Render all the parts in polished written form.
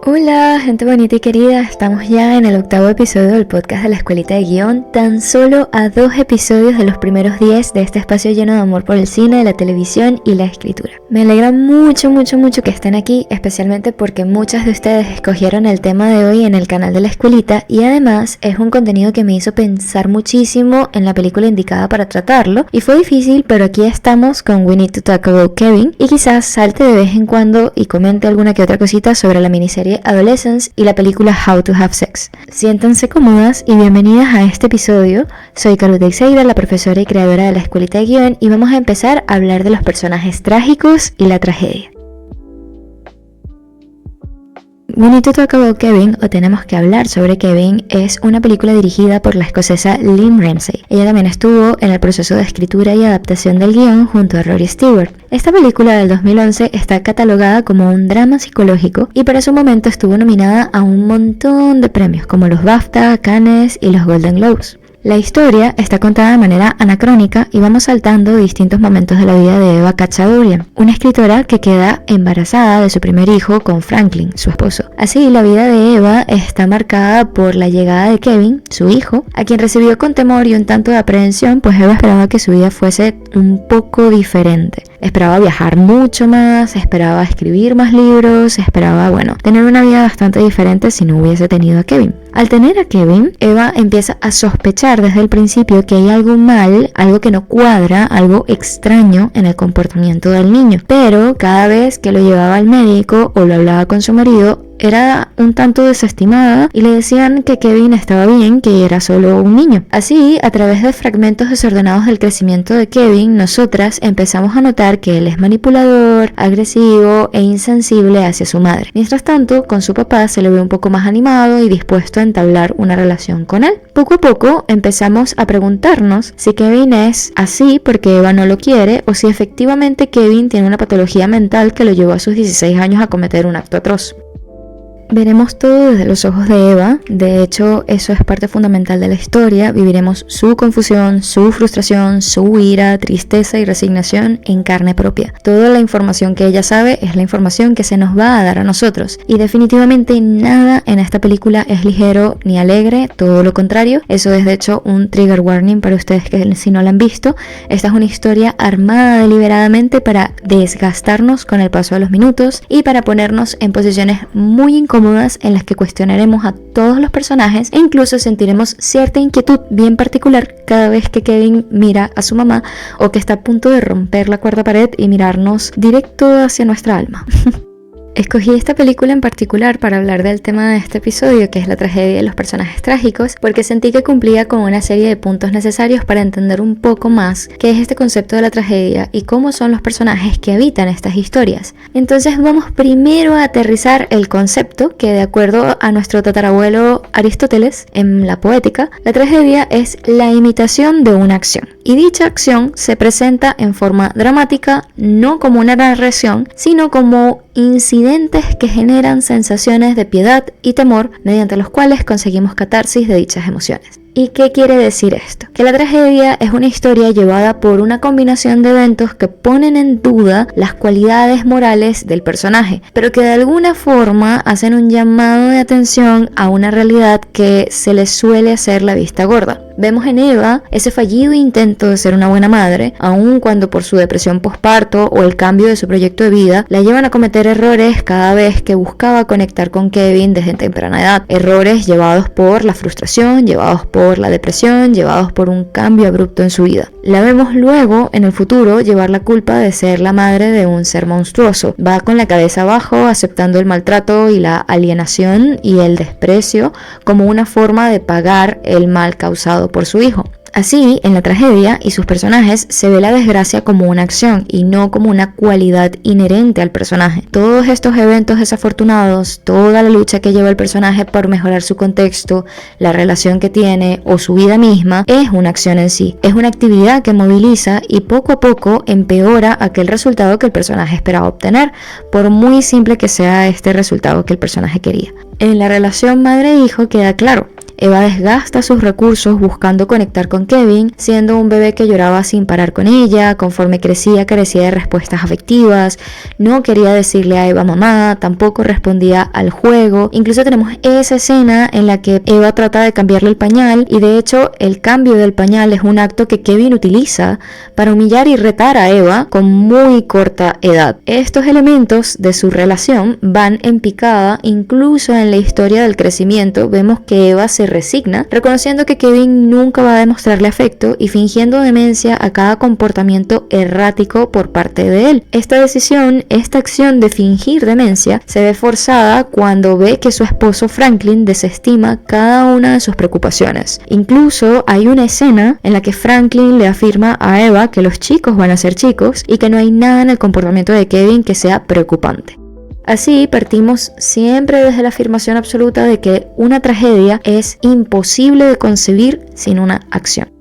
Hola, gente bonita y querida, estamos ya en el 8º episodio del podcast de la Escuelita de Guión, tan solo a 2 episodios de los primeros 10 de este espacio lleno de amor por el cine, la televisión y la escritura. Me alegra mucho que estén aquí, especialmente porque muchas de ustedes escogieron el tema de hoy en el canal de la Escuelita y además es un contenido que me hizo pensar muchísimo en la película indicada para tratarlo y fue difícil, pero aquí estamos con We Need to Talk About Kevin y quizás salte de vez en cuando y comente alguna que otra cosita sobre la miniserie Adolescence y la película How to Have Sex. Siéntanse cómodas y bienvenidas a este episodio. Soy Carol Teixeira, la profesora y creadora de la Escuelita de Guión, y vamos a empezar a hablar de los personajes trágicos y la tragedia. We Need to Talk About Kevin, o Tenemos que hablar sobre Kevin, es una película dirigida por la escocesa Lynne Ramsay. Ella también estuvo en el proceso de escritura y adaptación del guión junto a Rory Stewart. Esta película del 2011 está catalogada como un drama psicológico y para su momento estuvo nominada a un montón de premios como los BAFTA, Cannes y los Golden Globes. La historia está contada de manera anacrónica y vamos saltando distintos momentos de la vida de Eva Cacciadurian, una escritora que queda embarazada de su primer hijo con Franklin, su esposo. Así, la vida de Eva está marcada por la llegada de Kevin, su hijo, a quien recibió con temor y un tanto de aprehensión, pues Eva esperaba que su vida fuese un poco diferente. Esperaba viajar mucho más, esperaba escribir más libros, esperaba, tener una vida bastante diferente si no hubiese tenido a Kevin. Al tener a Kevin, Eva empieza a sospechar desde el principio que hay algo mal, algo que no cuadra, algo extraño en el comportamiento del niño. Pero cada vez que lo llevaba al médico o lo hablaba con su marido, era un tanto desestimada y le decían que Kevin estaba bien, que era solo un niño. Así, a través de fragmentos desordenados del crecimiento de Kevin, nosotras empezamos a notar que él es manipulador, agresivo e insensible hacia su madre. Mientras tanto, con su papá se le ve un poco más animado y dispuesto a entablar una relación con él. Poco a poco empezamos a preguntarnos si Kevin es así porque Eva no lo quiere o si efectivamente Kevin tiene una patología mental que lo llevó a sus 16 años a cometer un acto atroz. Veremos todo desde los ojos de Eva, de hecho eso es parte fundamental de la historia, viviremos su confusión, su frustración, su ira, tristeza y resignación en carne propia. Toda la información que ella sabe es la información que se nos va a dar a nosotros y definitivamente nada en esta película es ligero ni alegre, todo lo contrario. Eso es de hecho un trigger warning para ustedes que si no la han visto. Esta es una historia armada deliberadamente para desgastarnos con el paso de los minutos y para ponernos en posiciones muy incómodas en las que cuestionaremos a todos los personajes e incluso sentiremos cierta inquietud bien particular cada vez que Kevin mira a su mamá o que está a punto de romper la cuarta pared y mirarnos directo hacia nuestra alma. Escogí esta película en particular para hablar del tema de este episodio, que es la tragedia de los personajes trágicos, porque sentí que cumplía con una serie de puntos necesarios para entender un poco más qué es este concepto de la tragedia y cómo son los personajes que habitan estas historias. Entonces vamos primero a aterrizar el concepto que, de acuerdo a nuestro tatarabuelo Aristóteles en la Poética, la tragedia es la imitación de una acción. Y dicha acción se presenta en forma dramática, no como una narración, sino como incidentes que generan sensaciones de piedad y temor mediante los cuales conseguimos catarsis de dichas emociones. ¿Y qué quiere decir esto? Que la tragedia es una historia llevada por una combinación de eventos que ponen en duda las cualidades morales del personaje, pero que de alguna forma hacen un llamado de atención a una realidad que se le suele hacer la vista gorda. Vemos en Eva ese fallido intento de ser una buena madre, aun cuando por su depresión posparto o el cambio de su proyecto de vida la llevan a cometer errores cada vez que buscaba conectar con Kevin desde temprana edad. Errores llevados por la frustración, llevados por la depresión, llevados por un cambio abrupto en su vida. La vemos luego, en el futuro, llevar la culpa de ser la madre de un ser monstruoso. Va con la cabeza abajo, aceptando el maltrato y la alienación y el desprecio como una forma de pagar el mal causado por su hijo. Así, en la tragedia y sus personajes se ve la desgracia como una acción y no como una cualidad inherente al personaje. Todos estos eventos desafortunados, toda la lucha que lleva el personaje por mejorar su contexto, la relación que tiene o su vida misma, es una acción en sí. Es una actividad que moviliza y poco a poco empeora aquel resultado que el personaje esperaba obtener, por muy simple que sea este resultado que el personaje quería. En la relación madre-hijo queda claro. Eva desgasta sus recursos buscando conectar con Kevin, siendo un bebé que lloraba sin parar con ella. Conforme crecía carecía de respuestas afectivas, no quería decirle a Eva mamá, tampoco respondía al juego. Incluso tenemos esa escena en la que Eva trata de cambiarle el pañal y de hecho el cambio del pañal es un acto que Kevin utiliza para humillar y retar a Eva con muy corta edad. Estos elementos de su relación van en picada. Incluso en la historia del crecimiento vemos que Eva se resigna, reconociendo que Kevin nunca va a demostrarle afecto y fingiendo demencia a cada comportamiento errático por parte de él. Esta decisión, esta acción de fingir demencia se ve forzada cuando ve que su esposo Franklin desestima cada una de sus preocupaciones. Incluso hay una escena en la que Franklin le afirma a Eva que los chicos van a ser chicos y que no hay nada en el comportamiento de Kevin que sea preocupante. Así partimos siempre desde la afirmación absoluta de que una tragedia es imposible de concebir sin una acción.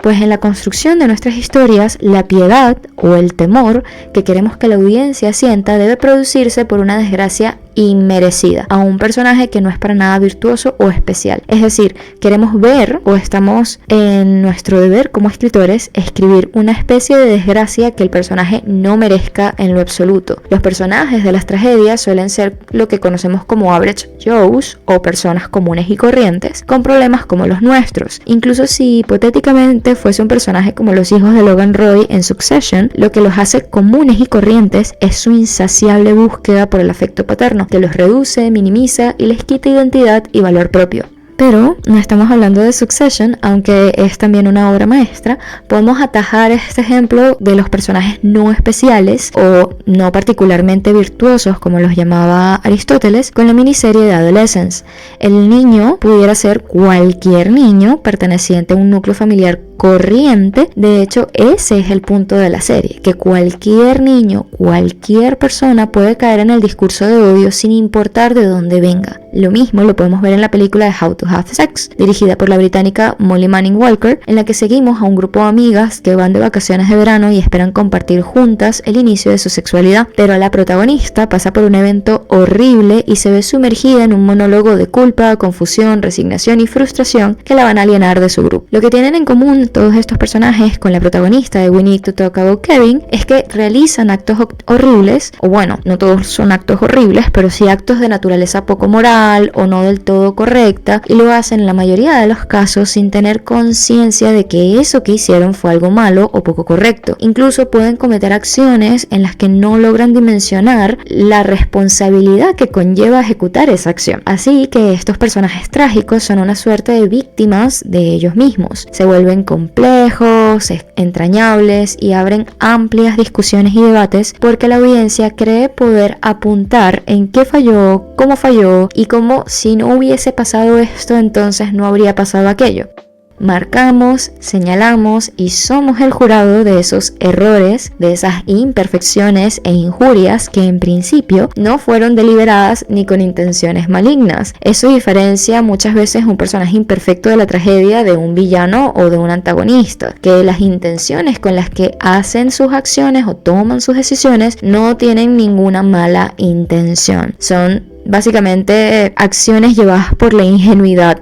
Pues en la construcción de nuestras historias, la piedad o el temor que queremos que la audiencia sienta debe producirse por una desgracia inmerecida a un personaje que no es para nada virtuoso o especial. Es decir, queremos ver o estamos en nuestro deber como escritores escribir una especie de desgracia que el personaje no merezca en lo absoluto. Los personajes de las tragedias suelen ser lo que conocemos como average Joes o personas comunes y corrientes con problemas como los nuestros. Incluso si hipotéticamente fuese un personaje como los hijos de Logan Roy en Succession, lo que los hace comunes y corrientes es su insaciable búsqueda por el afecto paterno, que los reduce, minimiza y les quita identidad y valor propio. Pero no estamos hablando de Succession, aunque es también una obra maestra. Podemos atajar este ejemplo de los personajes no especiales o no particularmente virtuosos, como los llamaba Aristóteles, con la miniserie de Adolescence. El niño pudiera ser cualquier niño perteneciente a un núcleo familiar corriente. De hecho, ese es el punto de la serie, que cualquier niño, cualquier persona puede caer en el discurso de odio sin importar de dónde venga. Lo mismo lo podemos ver en la película de How to Have Sex, dirigida por la británica Molly Manning Walker, en la que seguimos a un grupo de amigas que van de vacaciones de verano y esperan compartir juntas el inicio de su sexualidad, pero la protagonista pasa por un evento horrible y se ve sumergida en un monólogo de culpa, confusión, resignación y frustración que la van a alienar de su grupo. Lo que tienen en común todos estos personajes con la protagonista de We Need to Talk About Kevin es que realizan actos horribles, o bueno, no todos son actos horribles, pero sí actos de naturaleza poco moral o no del todo correcta, y lo hacen en la mayoría de los casos sin tener conciencia de que eso que hicieron fue algo malo o poco correcto. Incluso pueden cometer acciones en las que no logran dimensionar la responsabilidad que conlleva ejecutar esa acción. Así que estos personajes trágicos son una suerte de víctimas de ellos mismos. Se vuelven complejos, entrañables y abren amplias discusiones y debates porque la audiencia cree poder apuntar en qué falló, cómo falló y cómo si no hubiese pasado esto entonces no habría pasado aquello. Marcamos, señalamos y somos el jurado de esos errores, de esas imperfecciones e injurias que en principio no fueron deliberadas ni con intenciones malignas. Eso diferencia muchas veces un personaje imperfecto de la tragedia de un villano o de un antagonista, que las intenciones con las que hacen sus acciones o toman sus decisiones no tienen ninguna mala intención. Son básicamente acciones llevadas por la ingenuidad.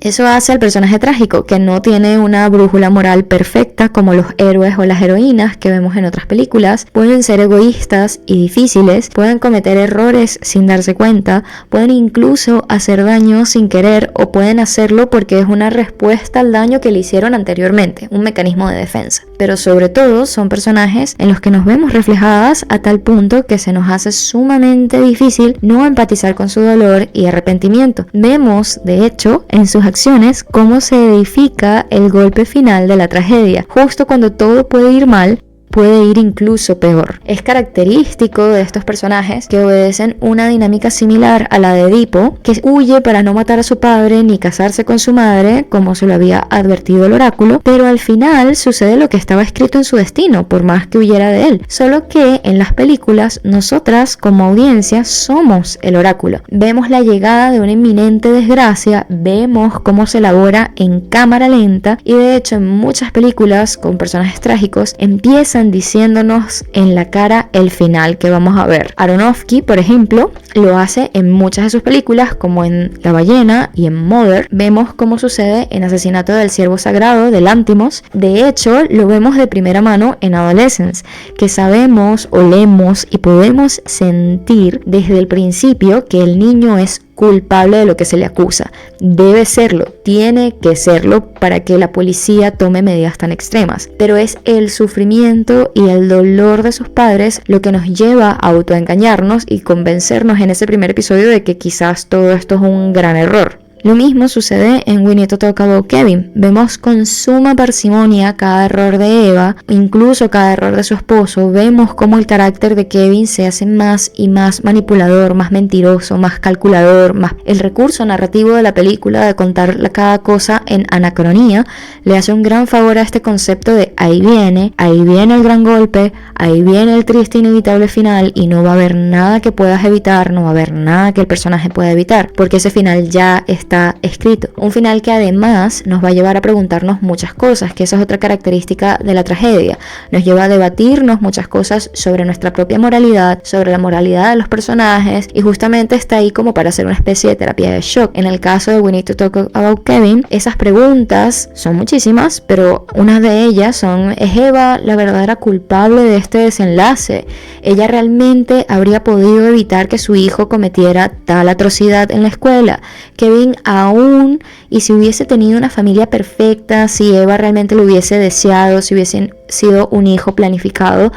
Eso hace al personaje trágico, que no tiene una brújula moral perfecta como los héroes o las heroínas que vemos en otras películas. Pueden ser egoístas y difíciles, pueden cometer errores sin darse cuenta, pueden incluso hacer daño sin querer o pueden hacerlo porque es una respuesta al daño que le hicieron anteriormente, un mecanismo de defensa. Pero sobre todo son personajes en los que nos vemos reflejadas a tal punto que se nos hace sumamente difícil no empatizar con su dolor y arrepentimiento. Vemos, de hecho, en sus acciones cómo se edifica el golpe final de la tragedia. Justo cuando todo puede ir mal, puede ir incluso peor. Es característico de estos personajes que obedecen una dinámica similar a la de Edipo, que huye para no matar a su padre ni casarse con su madre, como se lo había advertido el oráculo, pero al final sucede lo que estaba escrito en su destino, por más que huyera de él. Solo que en las películas, nosotras como audiencia somos el oráculo. Vemos la llegada de una inminente desgracia, vemos cómo se elabora en cámara lenta y de hecho en muchas películas con personajes trágicos empiezan Nolan diciéndonos en la cara el final que vamos a ver. Aronofsky, por ejemplo, lo hace en muchas de sus películas, como en La ballena y en Mother. Vemos cómo sucede en Asesinato del Ciervo Sagrado de Lanthimos. De hecho, lo vemos de primera mano en Adolescence, que sabemos, olemos y podemos sentir desde el principio que el niño es culpable de lo que se le acusa. Debe serlo, tiene que serlo para que la policía tome medidas tan extremas. Pero es el sufrimiento y el dolor de sus padres lo que nos lleva a autoengañarnos y convencernos en ese primer episodio de que quizás todo esto es un gran error. Lo mismo sucede en We Need to Talk About Kevin. Vemos con suma parsimonia cada error de Eva, incluso cada error de su esposo. Vemos cómo el carácter de Kevin se hace más y más manipulador, más mentiroso, más calculador, más el recurso narrativo de la película de contar cada cosa en anacronía le hace un gran favor a este concepto de ahí viene el gran golpe, ahí viene el triste inevitable final y no va a haber nada que puedas evitar, no va a haber nada que el personaje pueda evitar, porque ese final ya está escrito. Un final que además nos va a llevar a preguntarnos muchas cosas, que esa es otra característica de la tragedia. Nos lleva a debatirnos muchas cosas sobre nuestra propia moralidad, sobre la moralidad de los personajes, y justamente está ahí como para hacer una especie de terapia de shock. En el caso de We Need to Talk About Kevin, esas preguntas son muchísimas, pero una de ellas son: ¿es Eva la verdadera culpable de este desenlace? ¿Ella realmente habría podido evitar que su hijo cometiera tal atrocidad en la escuela? Kevin aún, y si hubiese tenido una familia perfecta, si Eva realmente lo hubiese deseado, si hubiesen sido un hijo planificado,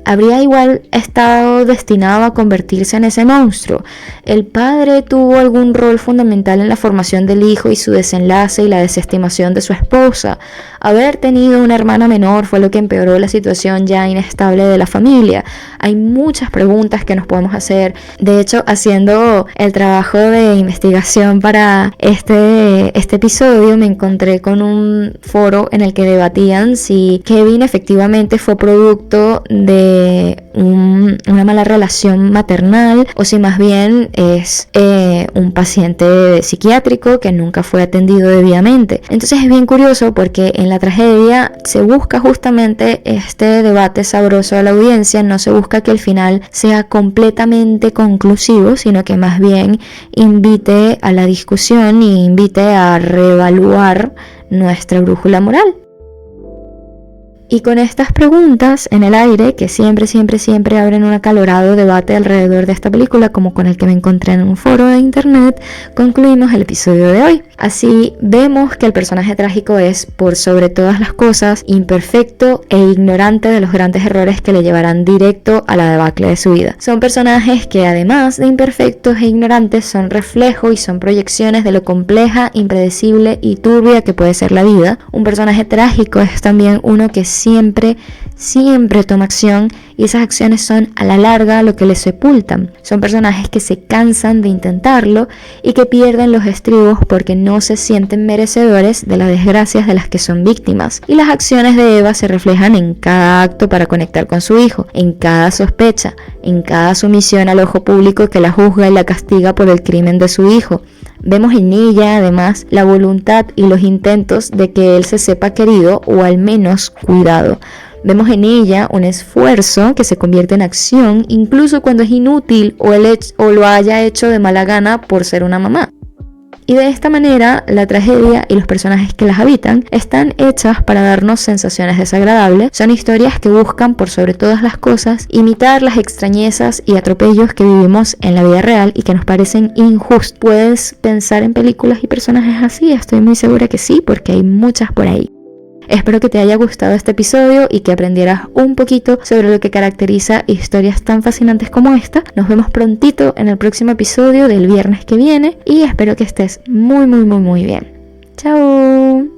habría igual estado destinado a convertirse en ese monstruo. El padre tuvo algún rol fundamental en la formación del hijo y su desenlace y la desestimación de su esposa. Haber tenido una hermana menor fue lo que empeoró la situación ya inestable de la familia. Hay muchas preguntas que nos podemos hacer. De hecho, haciendo el trabajo de investigación para este episodio, me encontré con un foro en el que debatían si Kevin efectivamente fue producto de una mala relación maternal o si más bien es un paciente psiquiátrico que nunca fue atendido debidamente. Entonces es bien curioso porque en la tragedia se busca justamente este debate sabroso a la audiencia. No se busca que el final sea completamente conclusivo, sino que más bien invite a la discusión y invite a reevaluar nuestra brújula moral. Y con estas preguntas en el aire, que siempre abren un acalorado debate alrededor de esta película, como con el que me encontré en un foro de internet, concluimos el episodio de hoy. Así vemos que el personaje trágico es, por sobre todas las cosas, imperfecto e ignorante de los grandes errores que le llevarán directo a la debacle de su vida. Son personajes que, además de imperfectos e ignorantes, son reflejo y son proyecciones de lo compleja, impredecible y turbia que puede ser la vida. Un personaje trágico es también uno que siempre toma acción, y esas acciones son a la larga lo que les sepultan. Son personajes que se cansan de intentarlo y que pierden los estribos porque no se sienten merecedores de las desgracias de las que son víctimas. Y las acciones de Eva se reflejan en cada acto para conectar con su hijo, en cada sospecha, en cada sumisión al ojo público que la juzga y la castiga por el crimen de su hijo. Vemos en ella, además, la voluntad y los intentos de que él se sepa querido o al menos cuidado. Vemos en ella un esfuerzo que se convierte en acción, incluso cuando es inútil o lo haya hecho de mala gana por ser una mamá. Y de esta manera, la tragedia y los personajes que las habitan están hechas para darnos sensaciones desagradables. Son historias que buscan, por sobre todas las cosas, imitar las extrañezas y atropellos que vivimos en la vida real y que nos parecen injustos. ¿Puedes pensar en películas y personajes así? Estoy muy segura que sí, porque hay muchas por ahí. Espero que te haya gustado este episodio y que aprendieras un poquito sobre lo que caracteriza historias tan fascinantes como esta. Nos vemos prontito en el próximo episodio del viernes que viene y espero que estés muy bien. ¡Chao!